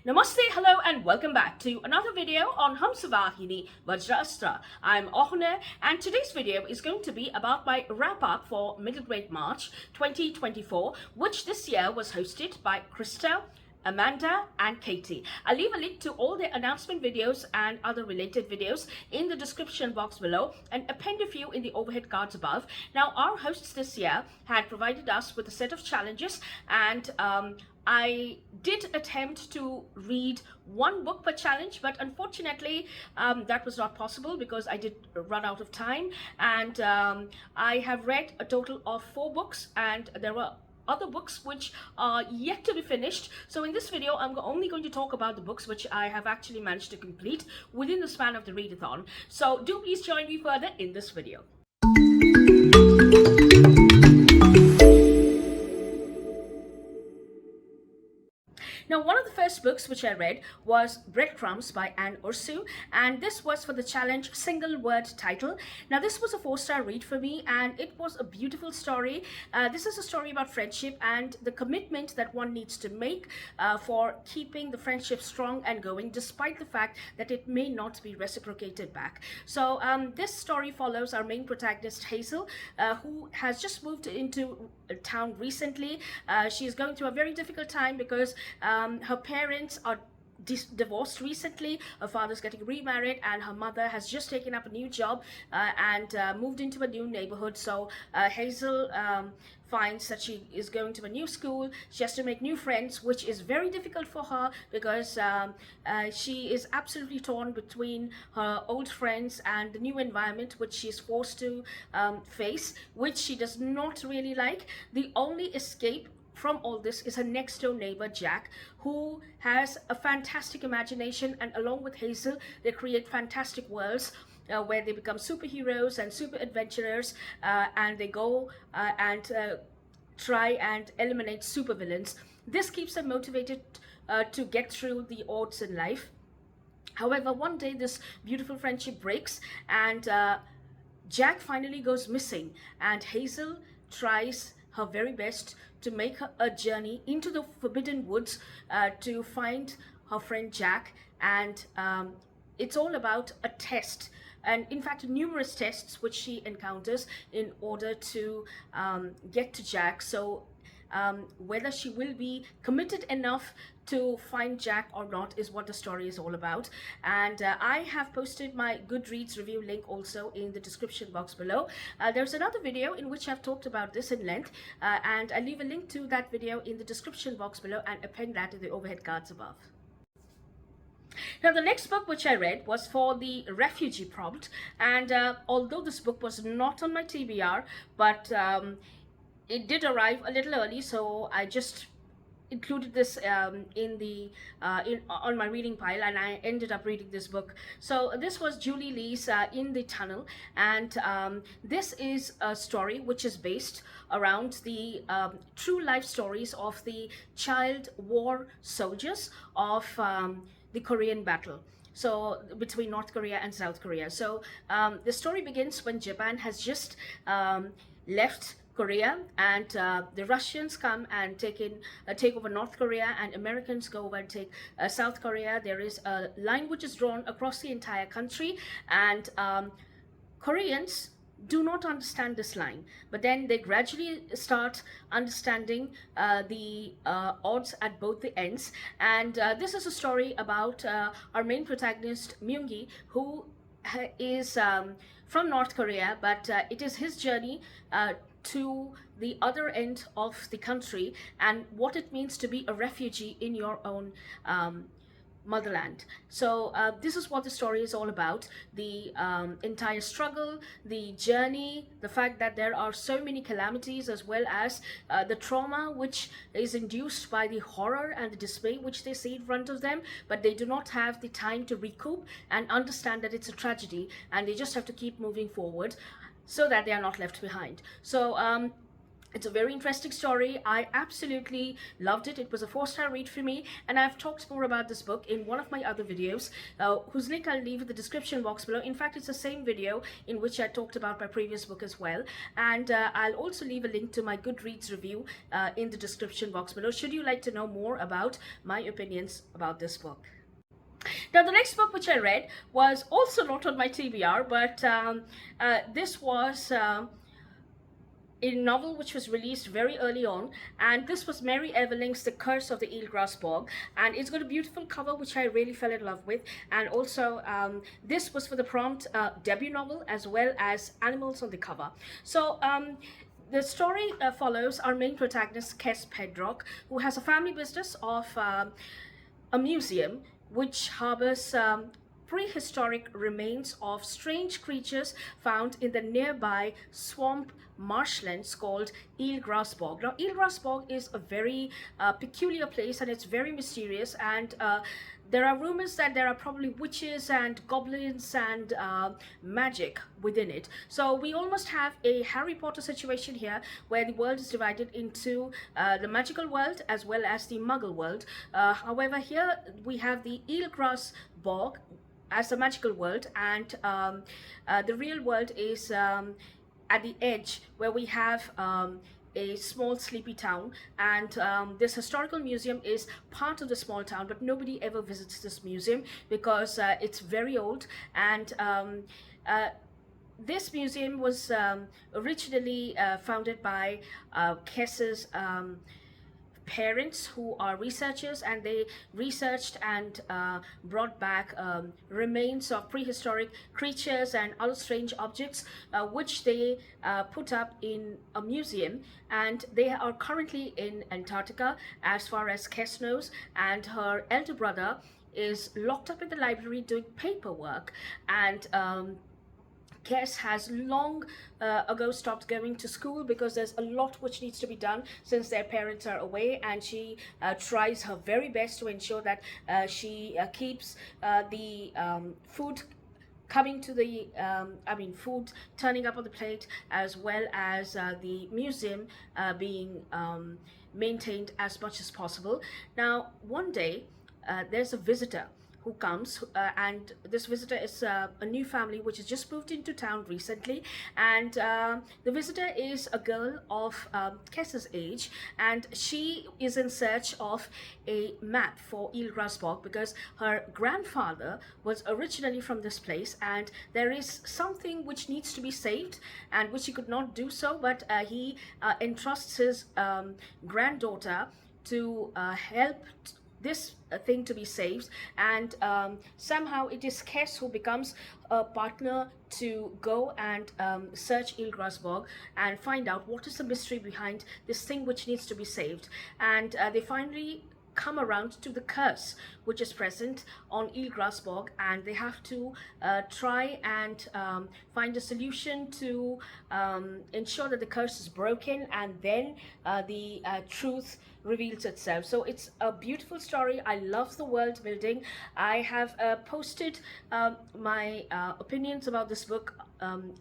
Namaste, hello and welcome back to another video on Hamsavahini, Vajraasthra. I'm Awhona and today's video is going to be about my wrap-up for Middle Grade March 2024, which this year was hosted by Krista, Amanda and Katie. I'll leave a link to all their announcement videos and other related videos in the description box below and append a few in the overhead cards above. Now, our hosts this year had provided us with a set of challenges, and I did attempt to read one book per challenge, but unfortunately that was not possible because I did run out of time, and I have read a total of 4 books, and there were other books which are yet to be finished. So in this video, I'm only going to talk about the books which I have actually managed to complete within the span of the readathon. So do please join me further in this video. Now, one of the first books which I read was Breadcrumbs by Ursu, and this was for the challenge single word title. Now, this was a 4-star read for me, and it was a beautiful story. This is a story about friendship and the commitment that one needs to make for keeping the friendship strong and going, despite the fact that it may not be reciprocated back. So this story follows our main protagonist Hazel, who has just moved into town recently. She is going through a very difficult time because her parents are divorced recently. Her father's getting remarried, and her mother has just taken up a new job and moved into a new neighborhood. So Hazel finds that she is going to a new school. She has to make new friends, which is very difficult for her because she is absolutely torn between her old friends and the new environment which she is forced to face, which she does not really like. The only escape from all this is her next door neighbor Jack, who has a fantastic imagination, and along with Hazel they create fantastic worlds where they become superheroes and super adventurers, and they go and try and eliminate supervillains. This keeps them motivated to get through the odds in life. However, one day this beautiful friendship breaks, and Jack finally goes missing, and Hazel tries her very best to make a journey into the forbidden woods to find her friend Jack, and it's all about a test, and in fact numerous tests which she encounters in order to get to Jack. So whether she will be committed enough to find Jack or not is what the story is all about. And I have posted my Goodreads review link also in the description box below. There's another video in which I've talked about this in length, and I'll leave a link to that video in the description box below and append that in the overhead cards above. Now, the next book which I read was for the refugee prompt, and although this book was not on my TBR, but it did arrive a little early, so I just included this on my reading pile, and I ended up reading this book. So this was Julie Lee's In the Tunnel, and this is a story which is based around the true life stories of the child war soldiers of the Korean battle, so between North Korea and South Korea. So the story begins when Japan has just left Korea, and the Russians come and take over North Korea, and Americans go over and take South Korea. There is a line which is drawn across the entire country, and Koreans do not understand this line, but then they gradually start understanding the odds at both the ends. And this is a story about our main protagonist Myungi, who is from North Korea, but it is his journey to the other end of the country, and what it means to be a refugee in your own motherland. So this is what the story is all about: the entire struggle, the journey, the fact that there are so many calamities, as well as the trauma which is induced by the horror and the dismay which they see in front of them, but they do not have the time to recoup and understand that it's a tragedy, and they just have to keep moving forward so that they are not left behind. So It's a very interesting story. I absolutely loved it. It was a 4-star read for me, and I've talked more about this book in one of my other videos, whose link I'll leave in the description box below. In fact, it's the same video in which I talked about my previous book as well, and I'll also leave a link to my Goodreads review in the description box below, should you like to know more about my opinions about this book. Now, the next book which I read was also not on my TBR, but this was a novel which was released very early on, and this was Mary Averling's The Curse of the EelGrass Bog, and it's got a beautiful cover which I really fell in love with. And also this was for the prompt debut novel as well as animals on the cover. So the story follows our main protagonist, Kes Pedrock, who has a family business of a museum which harbors prehistoric remains of strange creatures found in the nearby swamp marshlands called EelGrass Bog. Now, EelGrass Bog is a very peculiar place, and it's very mysterious, and there are rumors that there are probably witches and goblins and magic within it. So we almost have a Harry Potter situation here, where the world is divided into the magical world as well as the muggle world. However, here we have the EelGrass Bog as the magical world, and the real world is at the edge, where we have a small sleepy town, and this historical museum is part of the small town, but nobody ever visits this museum because it's very old. And this museum was originally founded by Kes's parents, who are researchers, and they researched and brought back remains of prehistoric creatures and other strange objects, which they put up in a museum. And they are currently in Antarctica, as far as Kes knows, and her elder brother is locked up in the library doing paperwork. And Kes has long ago stopped going to school because there's a lot which needs to be done since their parents are away, and she tries her very best to ensure that she keeps the food coming to the food turning up on the plate, as well as the museum being maintained as much as possible. Now, one day there's a visitor who comes, and this visitor is a new family which has just moved into town recently, and the visitor is a girl of Kes's age, and she is in search of a map for EelGrass Bog because her grandfather was originally from this place, and there is something which needs to be saved and which he could not do so, but he entrusts his granddaughter to help this thing to be saved. And somehow it is Kes who becomes a partner to go and search EelGrass Bog and find out what is the mystery behind this thing which needs to be saved. And they finally come around to the curse which is present on EelGrass Bog, and they have to try and find a solution to ensure that the curse is broken, and then the truth reveals itself. So it's a beautiful story. I love the world building. I have posted my opinions about this book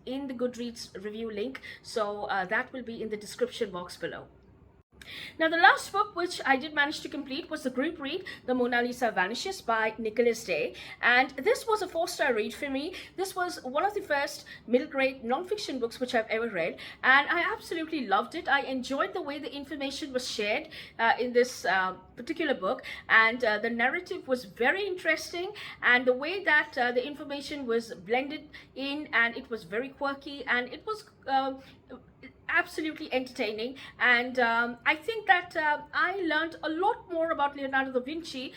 in the Goodreads review link, so that will be in the description box below. Now, the last book which I did manage to complete was the group read, The Monalisa Vanishes by Nicholas Day, and this was a 4-star read for me. This was one of the first middle grade non-fiction books which I've ever read, and I absolutely loved it. I enjoyed the way the information was shared in this particular book, and the narrative was very interesting, and the way that the information was blended in, and it was very quirky, and it was absolutely entertaining. And I think that I learned a lot more about Leonardo da Vinci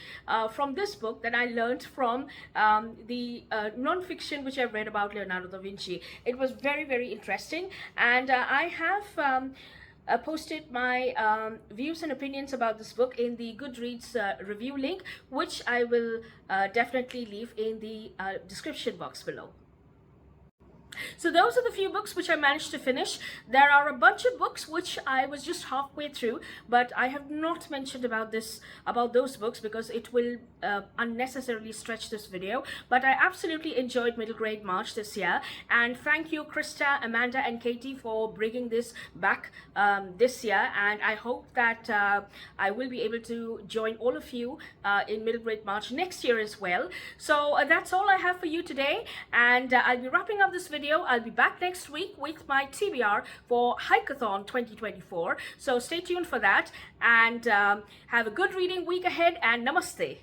from this book than I learned from the non-fiction which I've read about Leonardo da Vinci. It was very, very interesting, and I have posted my views and opinions about this book in the Goodreads review link, which I will definitely leave in the description box below. So those are the few books which I managed to finish. There are a bunch of books which I was just halfway through, but I have not mentioned about those books because it will unnecessarily stretch this video. But I absolutely enjoyed Middle Grade March this year, and thank you Krista, Amanda and Katie for bringing this back this year, and I hope that I will be able to join all of you in Middle Grade March next year as well. So that's all I have for you today, and I'll be wrapping up this video. I'll be back next week with my TBR for Hikeathon 2024. So stay tuned for that, and have a good reading week ahead, and namaste.